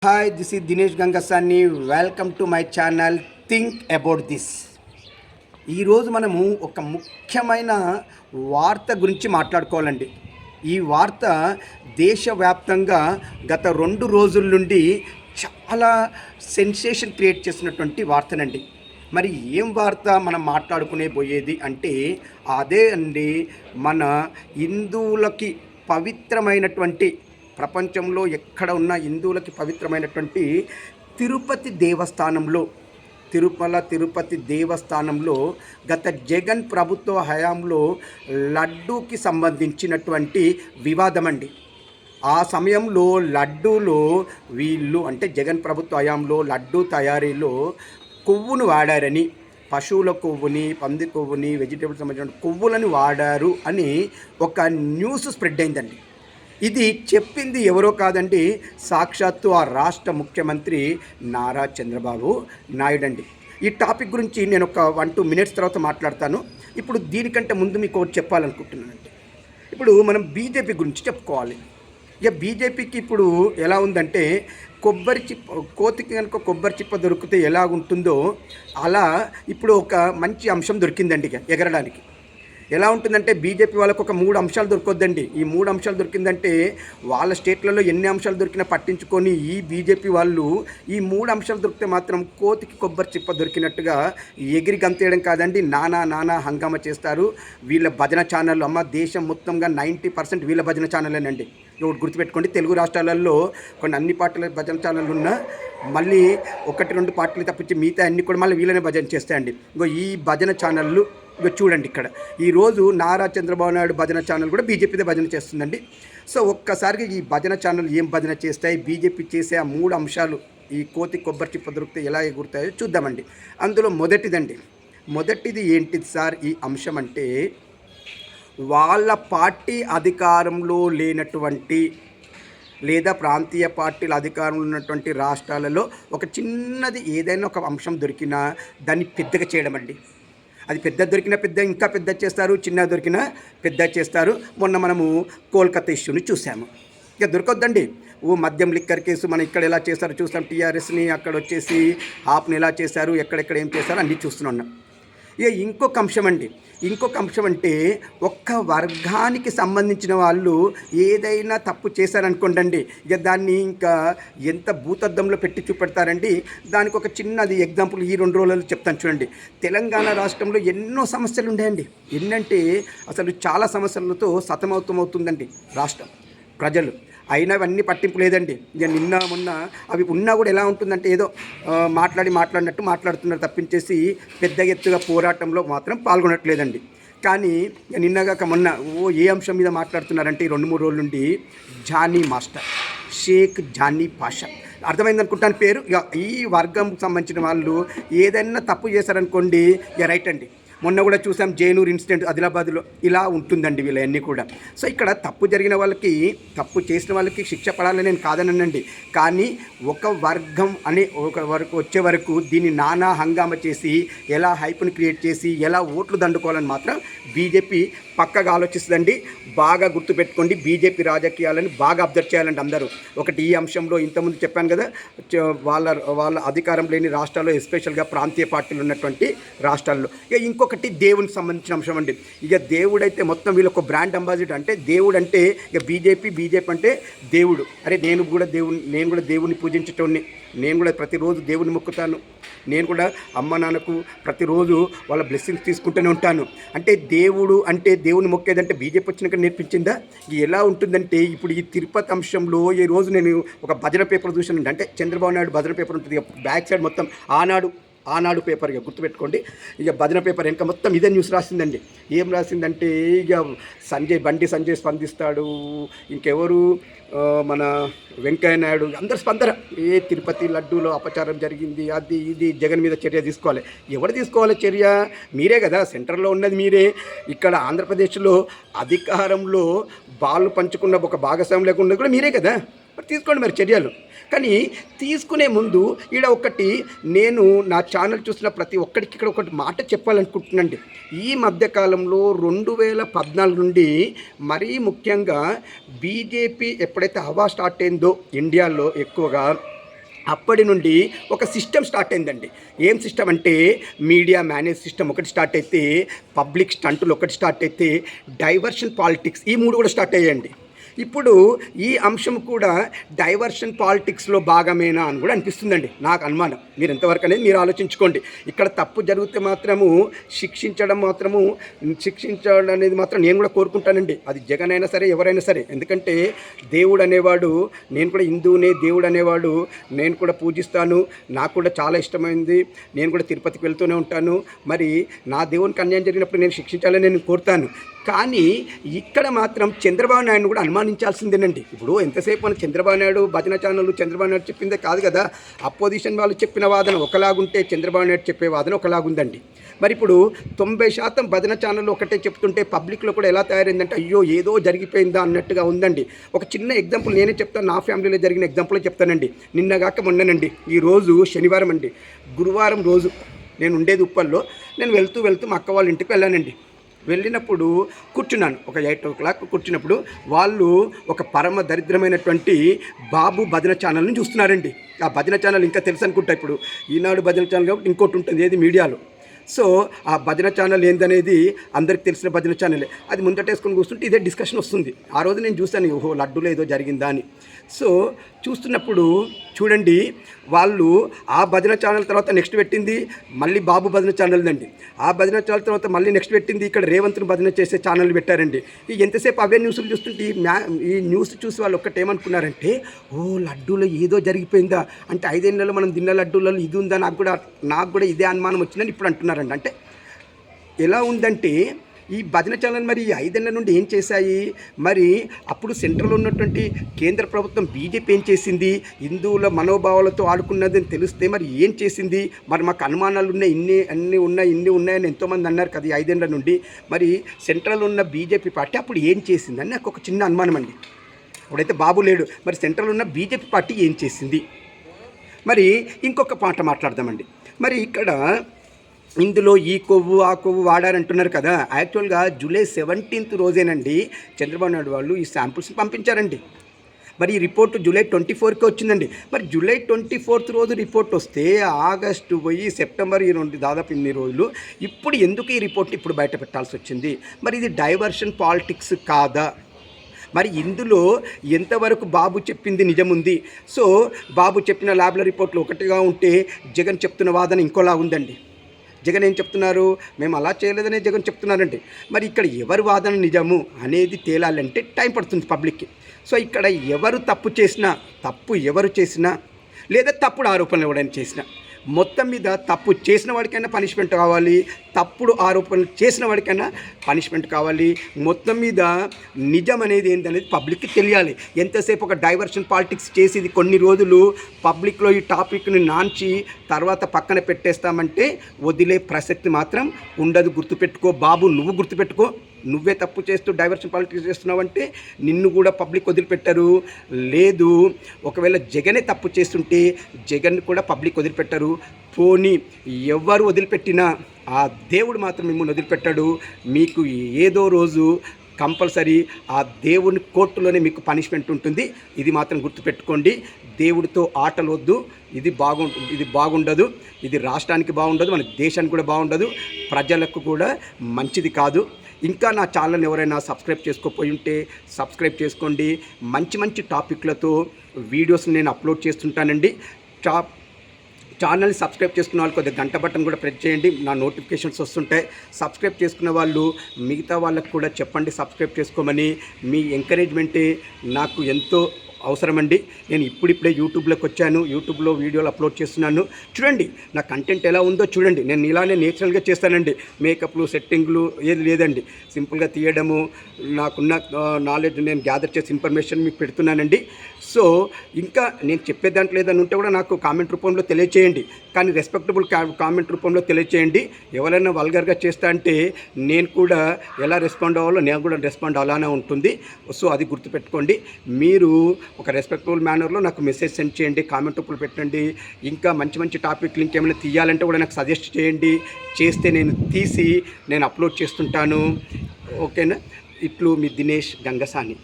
Hi, this is Dinesh Gangasani. Welcome to my channel think about this. ఈరోజు మనము ఒక ముఖ్యమైన వార్త గురించి మాట్లాడుకోవాలండి. ఈ వార్త దేశవ్యాప్తంగా గత 2 రోజుల నుండి చాలా సెన్సేషన్ క్రియేట్ చేసినటువంటి వార్తనండి. మరి ఏం వార్త మనం మాట్లాడుకునే పోయేది అంటే అదే అండి, మన హిందువులకి పవిత్రమైనటువంటి, ప్రపంచంలో ఎక్కడ ఉన్న హిందువులకి పవిత్రమైనటువంటి తిరుపతి దేవస్థానంలో గత జగన్ ప్రభుత్వ హయాంలో లడ్డూకి సంబంధించినటువంటి వివాదం అండి. ఆ సమయంలో లడ్డూలో వీళ్ళు అంటే జగన్ ప్రభుత్వ హయాంలో లడ్డూ తయారీలో కొవ్వును వాడారని, పశువుల కొవ్వుని, పంది కొవ్వుని, వెజిటేబుల్స్ సంబంధించిన కొవ్వులను వాడారు అని ఒక న్యూస్ స్ప్రెడ్ అయిందండి. ఇది చెప్పింది ఎవరో కాదండి, సాక్షాత్తు ఆ రాష్ట్ర ముఖ్యమంత్రి నారా చంద్రబాబు నాయుడు అండి. ఈ టాపిక్ గురించి నేను ఒక 1-2 మినిట్స్ తర్వాత మాట్లాడతాను. ఇప్పుడు దీనికంటే ముందు మీకు ఒకటి చెప్పాలనుకుంటున్నానండి. ఇప్పుడు మనం బీజేపీ గురించి చెప్పుకోవాలి. ఇక బీజేపీకి ఇప్పుడు ఎలా ఉందంటే, కోతికి కనుక కొబ్బరి చిప్ప దొరికితే ఎలా ఉంటుందో అలా ఇప్పుడు ఒక మంచి అంశం దొరికిందండి ఇక ఎగరడానికి. ఎలా ఉంటుందంటే, బీజేపీ వాళ్ళకు ఒక 3 అంశాలు దొరకొద్దండి. ఈ 3 అంశాలు దొరికిందంటే వాళ్ళ స్టేట్లలో ఎన్ని అంశాలు దొరికినా పట్టించుకొని ఈ బీజేపీ వాళ్ళు ఈ 3 అంశాలు దొరికితే మాత్రం కోతికి కొబ్బరి చిప్ప దొరికినట్టుగా ఎగిరి గంతేయడం కాదండి, నానా హంగామా చేస్తారు. వీళ్ళ భజన ఛానళ్ళు, దేశం మొత్తంగా 90% వీళ్ళ భజన ఛానళ్ళేనండి. ఒకటి గుర్తుపెట్టుకోండి, తెలుగు రాష్ట్రాలలో కొన్ని అన్ని పార్టీల భజన ఛానళ్ళు ఉన్నా మళ్ళీ 1-2 పార్టీలు తప్పించి మిగతా అన్ని కూడా మళ్ళీ వీళ్ళనే భజన చేస్తాయండి. ఈ భజన ఛానళ్ళు చూడండి, ఇక్కడ ఈరోజు నారా చంద్రబాబు నాయుడు భజన ఛానల్ కూడా బీజేపీదే భజన చేస్తుందండి. సో ఒక్కసారిగా ఈ భజన ఛానల్ ఏం భజన చేస్తాయి, బీజేపీ చేసే ఆ 3 అంశాలు ఈ కోతి కొబ్బరి చిప్ప దొరికితే ఎలా ఎగురుతాయో చూద్దామండి. అందులో మొదటిది ఏంటిది సార్ ఈ అంశం అంటే, వాళ్ళ పార్టీ అధికారంలో లేనటువంటి లేదా ప్రాంతీయ పార్టీల అధికారంలో ఉన్నటువంటి రాష్ట్రాలలో ఒక చిన్నది ఏదైనా ఒక అంశం దొరికినా దాన్ని పెద్దగా చేయడం అండి. అది పెద్ద దొరికినా ఇంకా పెద్ద చేస్తారు, చిన్న దొరికినా పెద్ద చేస్తారు. మొన్న మనము కోల్కతా ఇష్యూని చూసాము. ఇక దొరకొద్దండి, మద్యం లిక్కర్ కేసు మనం ఇక్కడ ఎలా చేస్తారో చూస్తాం. టీఆర్ఎస్ని అక్కడ వచ్చేసి ఆప్ని ఎలా చేశారు, ఎక్కడెక్కడ ఏం చేశారో అన్నీ చూస్తున్నాం. ఇక ఇంకొక అంశం అంటే, ఒక్క వర్గానికి సంబంధించిన వాళ్ళు ఏదైనా తప్పు చేశారనుకోండి, ఇక దాన్ని ఇంకా ఎంత భూతద్దంలో పెట్టి చూపెడతారండి. దానికి ఒక చిన్నది ఎగ్జాంపుల్ ఈ 2 రోజులలో చెప్తాను చూడండి. తెలంగాణ రాష్ట్రంలో ఎన్నో సమస్యలు ఉన్నాయండి. ఎన్నంటే అసలు చాలా సమస్యలతో సతమవుతుందండి రాష్ట్రం ప్రజలు. అయినా అవన్నీ పట్టింపు లేదండి. ఇక నిన్న మొన్న అవి ఉన్నా కూడా ఎలా ఉంటుందంటే, ఏదో మాట్లాడినట్టు మాట్లాడుతున్నారు తప్పించేసి పెద్ద ఎత్తుగా పోరాటంలో మాత్రం పాల్గొనట్లేదండి. కానీ నిన్నగాక మొన్న ఏ అంశం మీద మాట్లాడుతున్నారంటే, ఈ 2-3 రోజుల నుండి జానీ మాస్టర్, షేక్ జానీ పాషా, అర్థమైందనుకుంటాను పేరు. ఇక ఈ వర్గంకి సంబంధించిన వాళ్ళు ఏదైనా తప్పు చేశారనుకోండి, ఇక రైట్ అండి. మొన్న కూడా చూసాం జైనూర్ ఇన్సిడెంట్ ఆదిలాబాద్లో. ఇలా ఉంటుందండి వీళ్ళన్నీ కూడా. సో ఇక్కడ తప్పు చేసిన వాళ్ళకి శిక్ష పడాలని నేను కాదనండి, కానీ ఒక వర్గం అనే ఒక వరకు వచ్చే వరకు దీన్ని నానా హంగామా చేసి ఎలా హైప్ని క్రియేట్ చేసి ఎలా ఓట్లు దండుకోవాలని మాత్రం బీజేపీ పక్కగా ఆలోచిస్తుందండి. బాగా గుర్తుపెట్టుకోండి, బీజేపీ రాజకీయాలను బాగా అబ్జర్వ్ చేయాలండి అందరూ. ఒకటి ఈ అంశంలో ఇంతకుముందు చెప్పాను కదా, వాళ్ళ అధికారం లేని రాష్ట్రాల్లో, ఎస్పెషల్గా ప్రాంతీయ పార్టీలు ఉన్నటువంటి రాష్ట్రాల్లో. ఇక ఇంకొకటి దేవునికి సంబంధించిన అంశం అండి. ఇక దేవుడైతే మొత్తం వీళ్ళొక బ్రాండ్ అంబాసిడర్. అంటే దేవుడు అంటే ఇక బీజేపీ అంటే దేవుడు. అరే నేను కూడా దేవుడిని పూజించేటోడిని, నేను కూడా ప్రతిరోజు దేవుని మొక్కుతాను, నేను కూడా అమ్మ నాన్నకు ప్రతిరోజు వాళ్ళ బ్లెస్సింగ్స్ తీసుకుంటూనే ఉంటాను. అంటే దేవుని మొక్కేదంటే బీజేపీ వచ్చినాక నేర్పించిందా? ఎలా ఉంటుందంటే, ఇప్పుడు ఈ తిరుపతి అంశంలో ఈ రోజు నేను ఒక భజన పేపర్ చూసానండి. అంటే చంద్రబాబు నాయుడు భజన పేపర్ ఉంటుంది, ఇక బ్యాక్ సైడ్ మొత్తం ఆనాడు పేపర్, ఇక గుర్తుపెట్టుకోండి. ఇక భజన పేపర్ వెనక మొత్తం ఇదే న్యూస్ రాసిందండి. ఏం రాసిందంటే, ఇక బండి సంజయ్ స్పందిస్తాడు, ఇంకెవరు మన వెంకయ్య నాయుడు, అందరు స్పందన. తిరుపతి లడ్డూలో అపచారం జరిగింది, అది ఇది జగన్ మీద చర్య తీసుకోవాలి. ఎవరు తీసుకోవాలి చర్య? మీరే కదా, సెంటర్లో ఉన్నది మీరే. ఇక్కడ ఆంధ్రప్రదేశ్లో అధికారంలో బాళ్ళు పంచుకున్న ఒక భాగస్వామ్యం లేకుండా కూడా మీరే కదా, మరి తీసుకోండి మరి చర్యలు. కానీ తీసుకునే ముందు నేను నా ఛానల్ చూసిన ప్రతి ఒక్కరికి ఇక్కడ ఒకటి మాట చెప్పాలనుకుంటున్నానండి. ఈ మధ్యకాలంలో 2014 నుండి మరీ ముఖ్యంగా బీజేపీ ఎప్పుడైతే హవా స్టార్ట్ అయిందో ఇండియాలో ఎక్కువగా, అప్పటి నుండి ఒక సిస్టమ్ స్టార్ట్ అయిందండి. ఏం సిస్టమ్ అంటే మీడియా మేనేజ్ సిస్టమ్ ఒకటి స్టార్ట్ అయితే, పబ్లిక్ స్టంటులు ఒకటి స్టార్ట్ అయితే, డైవర్షన్ పాలిటిక్స్ ఈ 3 కూడా స్టార్ట్ అయ్యాయండి. ఇప్పుడు ఈ అంశం కూడా డైవర్షన్ పాలిటిక్స్లో భాగమేనా అని కూడా అనిపిస్తుందండి నాకు అనుమానం. మీరు ఎంతవరకు అనేది మీరు ఆలోచించుకోండి. ఇక్కడ తప్పు జరిగితే మాత్రము శిక్షించడం అనేది మాత్రం నేను కూడా కోరుకుంటానండి. అది జగన్ అయినా సరే ఎవరైనా సరే. ఎందుకంటే దేవుడు అనేవాడు, నేను కూడా హిందువునే, దేవుడు అనేవాడు నేను కూడా పూజిస్తాను, నాకు కూడా చాలా ఇష్టమైంది, నేను కూడా తిరుపతికి వెళ్తూనే ఉంటాను. మరి నా దేవునికి అన్యాయం జరిగినప్పుడు నేను శిక్షించాలని నేను కోరుతాను. కానీ ఇక్కడ మాత్రం చంద్రబాబు నాయుడు కూడా అనుమానించాల్సిందేనండి. ఇప్పుడు ఎంతసేపు మన చంద్రబాబు నాయుడు భజన ఛానళ్ళు చంద్రబాబు నాయుడు చెప్పిందే కాదు కదా. అపోజిషన్ వాళ్ళు చెప్పిన వాదన ఒకలాగుంటే చంద్రబాబు నాయుడు చెప్పే వాదన ఒకలాగుందండి. మరి ఇప్పుడు 90% భజన ఛానళ్ళు ఒకటే చెప్తుంటే పబ్లిక్లో కూడా ఎలా తయారైందంటే అయ్యో ఏదో జరిగిపోయిందా అన్నట్టుగా ఉందండి. ఒక చిన్న ఎగ్జాంపుల్ నేనే చెప్తాను, నా ఫ్యామిలీలో జరిగిన ఎగ్జాంపుల్ చెప్తానండి. నిన్నగాక మొన్ననండి, ఈరోజు శనివారం అండి, గురువారం రోజు నేను ఉండేది ఉప్పల్లో. నేను వెళ్తూ మా అక్క వాళ్ళ ఇంటికి వెళ్ళానండి. వెళ్ళినప్పుడు కూర్చున్నాను, ఒక 8 o'clock కూర్చున్నప్పుడు వాళ్ళు ఒక పరమ దరిద్రమైనటువంటి బాబు భజన ఛానల్ని చూస్తున్నారండి. ఆ భజన ఛానల్ ఇంకా తెలుసు అనుకుంటా, ఇప్పుడు ఈనాడు భజన ఛానల్ కాబట్టి ఇంకోటి ఉంటుంది ఏది మీడియాలో. సో ఆ భజన ఛానల్ ఏందనేది అందరికి తెలిసిన భజన ఛానలే. అది ముందటేసుకొని కూర్చుంటే ఇదే డిస్కషన్ వస్తుంది. ఆ రోజు నేను చూశాను, ఓహో లడ్డూలో ఏదో జరిగిందా అని. సో చూస్తున్నప్పుడు చూడండి, వాళ్ళు ఆ భజన ఛానల్ తర్వాత నెక్స్ట్ పెట్టింది మళ్ళీ బాబు భజన ఛానల్ అండి. ఆ భజన ఛానల్ తర్వాత మళ్ళీ నెక్స్ట్ పెట్టింది ఇక్కడ రేవంత్ను భజన చేసే ఛానల్ పెట్టారండి. ఈ ఎంతసేపు అవే న్యూస్లు చూస్తుంటే ఈ న్యూస్ చూసి వాళ్ళు ఒక్కటేమనుకున్నారంటే, ఓ లడ్డూలో ఏదో జరిగిపోయిందా అంటే 5 ఏళ్ళలో మనం తిన్న లడ్డూలలో ఇది ఉందా, నాకు కూడా ఇదే అనుమానం వచ్చిందని ఇప్పుడు అంటున్నారండి. అంటే ఎలా ఉందంటే ఈ భజన ఛానల్ మరి 5 ఏళ్ల నుండి ఏం చేశాయి? మరి అప్పుడు సెంట్రల్ ఉన్నటువంటి కేంద్ర ప్రభుత్వం బీజేపీ ఏం చేసింది? హిందువుల మనోభావాలతో ఆడుకున్నదని తెలిస్తే మరి ఏం చేసింది? మరి మాకు అనుమానాలు ఉన్నాయి, ఇన్ని ఉన్నాయని ఎంతోమంది అన్నారు కదా 5 ఏళ్ల నుండి. మరి సెంట్రల్ ఉన్న బీజేపీ పార్టీ అప్పుడు ఏం చేసిందని నాకు ఒక చిన్న అనుమానం అండి. అప్పుడైతే బాబు లేడు, మరి సెంట్రల్ ఉన్న బీజేపీ పార్టీ ఏం చేసింది? మరి ఇంకొక మాట మాట్లాడదామండి. మరి ఇక్కడ ఇందులో ఈ కొవ్వు ఆ కొవ్వు వాడారంటున్నారు కదా. యాక్చువల్గా జూలై 17th రోజేనండి చంద్రబాబు నాయుడు వాళ్ళు ఈ శాంపుల్స్ని పంపించారండి. మరి ఈ రిపోర్టు జూలై 24కి వచ్చిందండి. మరి జూలై 24th రోజు రిపోర్ట్ వస్తే ఆగస్టు పోయి సెప్టెంబర్ ఈ 2 దాదాపు 8 రోజులు, ఇప్పుడు ఎందుకు ఈ రిపోర్ట్ ఇప్పుడు బయట పెట్టాల్సి వచ్చింది? మరి ఇది డైవర్షన్ పాలిటిక్స్ కాదా? మరి ఇందులో ఎంతవరకు బాబు చెప్పింది నిజముంది? సో బాబు చెప్పిన ల్యాబ్ల రిపోర్ట్లు ఒకటిగా ఉంటే జగన్ చెప్తున్న వాదన ఇంకోలా ఉందండి. జగన్ ఏం చెప్తున్నారు? మేము అలా చేయలేదనే జగన్ చెప్తున్నారండి. మరి ఇక్కడ ఎవరు వాదన నిజము అనేది తేలాలంటే టైం పడుతుంది పబ్లిక్కి. సో ఇక్కడ ఎవరు ఎవరు చేసినా లేదా తప్పుడు ఆరోపణలు ఎవరైనా చేసినా, మొత్తం మీద తప్పు చేసిన వాడికైనా పనిష్మెంట్ కావాలి, తప్పుడు ఆరోపణలు చేసిన వాడికైనా పనిష్మెంట్ కావాలి. మొత్తం మీద నిజం అనేది ఏంటనేది పబ్లిక్కి తెలియాలి. ఎంతసేపు ఒక డైవర్షన్ పాలిటిక్స్ చేసి కొన్ని రోజులు పబ్లిక్లో ఈ టాపిక్ని నాంచి తర్వాత పక్కన పెట్టేస్తామంటే వదిలే ప్రసక్తి మాత్రం ఉండదు. గుర్తుపెట్టుకో బాబు, నువ్వు గుర్తుపెట్టుకో. నువ్వే తప్పు చేస్తూ డైవర్షన్ పాలిటిక్స్ చేస్తున్నావంటే నిన్ను కూడా పబ్లిక్ వదిలిపెట్టరు. లేదు, ఒకవేళ జగనే తప్పు చేస్తుంటే జగన్ కూడా పబ్లిక్ వదిలిపెట్టరు. పోనీ ఎవరు వదిలిపెట్టినా ఆ దేవుడు మాత్రం మిమ్మల్ని వదిలిపెట్టాడు. మీకు ఏదో రోజు కంపల్సరీ ఆ దేవుని కోర్టులోనే మీకు పనిష్మెంట్ ఉంటుంది. ఇది మాత్రం గుర్తుపెట్టుకోండి. దేవుడితో ఆటలు వద్దు. ఇది బాగుండదు. ఇది రాష్ట్రానికి బాగుండదు, మన దేశానికి కూడా బాగుండదు, ప్రజలకు కూడా మంచిది కాదు. ఇంకా నా ఛానల్ని ఎవరైనా సబ్స్క్రైబ్ చేసుకోపోయి ఉంటే సబ్స్క్రైబ్ చేసుకోండి. మంచి టాపిక్లతో వీడియోస్ నేను అప్లోడ్ చేస్తుంటానండి. ఛానల్ని సబ్స్క్రైబ్ చేసుకున్న వాళ్ళు కొద్దిగా గంట బటన్ కూడా ప్రెస్ చేయండి, నా నోటిఫికేషన్స్ వస్తుంటాయి. సబ్స్క్రైబ్ చేసుకున్న వాళ్ళు మిగతా వాళ్ళకు కూడా చెప్పండి సబ్స్క్రైబ్ చేసుకోమని. మీ ఎంకరేజ్మెంటే నాకు ఎంతో అవసరమండి. నేను ఇప్పుడిప్పుడే యూట్యూబ్లోకి వచ్చాను, యూట్యూబ్లో వీడియోలు అప్లోడ్ చేస్తున్నాను. చూడండి నా కంటెంట్ ఎలా ఉందో చూడండి. నేను ఇలానే నేచురల్గా చేస్తానండి. మేకప్లు సెట్టింగ్లు ఏది లేదండి. సింపుల్గా తీయడము, నాకున్న నాలెడ్జ్ నేను గ్యాదర్ చేసి ఇన్ఫర్మేషన్ మీకు పెడుతున్నానండి. సో ఇంకా నేను చెప్పే దాంట్లో ఏదైనా ఉంటే కూడా నాకు కామెంట్ రూపంలో తెలియచేయండి. కానీ రెస్పెక్టబుల్ కామెంట్ రూపంలో తెలియచేయండి. ఎవరైనా వల్గర్గా చేస్తా అంటే నేను కూడా ఎలా రెస్పాండ్ అవ్వాలో నేను కూడా రెస్పాండ్ అలానే ఉంటుంది. సో అది గుర్తుపెట్టుకోండి. మీరు ఒక రెస్పెక్టబుల్ మేనర్లో నాకు మెసేజ్ సెండ్ చేయండి, కామెంట్ రూపంలో పెట్టండి. ఇంకా మంచి టాపిక్లు ఇంకేమైనా తీయాలంటే కూడా నాకు సజెస్ట్ చేయండి. చేస్తే నేను తీసి నేను అప్లోడ్ చేస్తుంటాను. ఓకేనా? ఇట్లు మీ దినేష్ గంగసాని.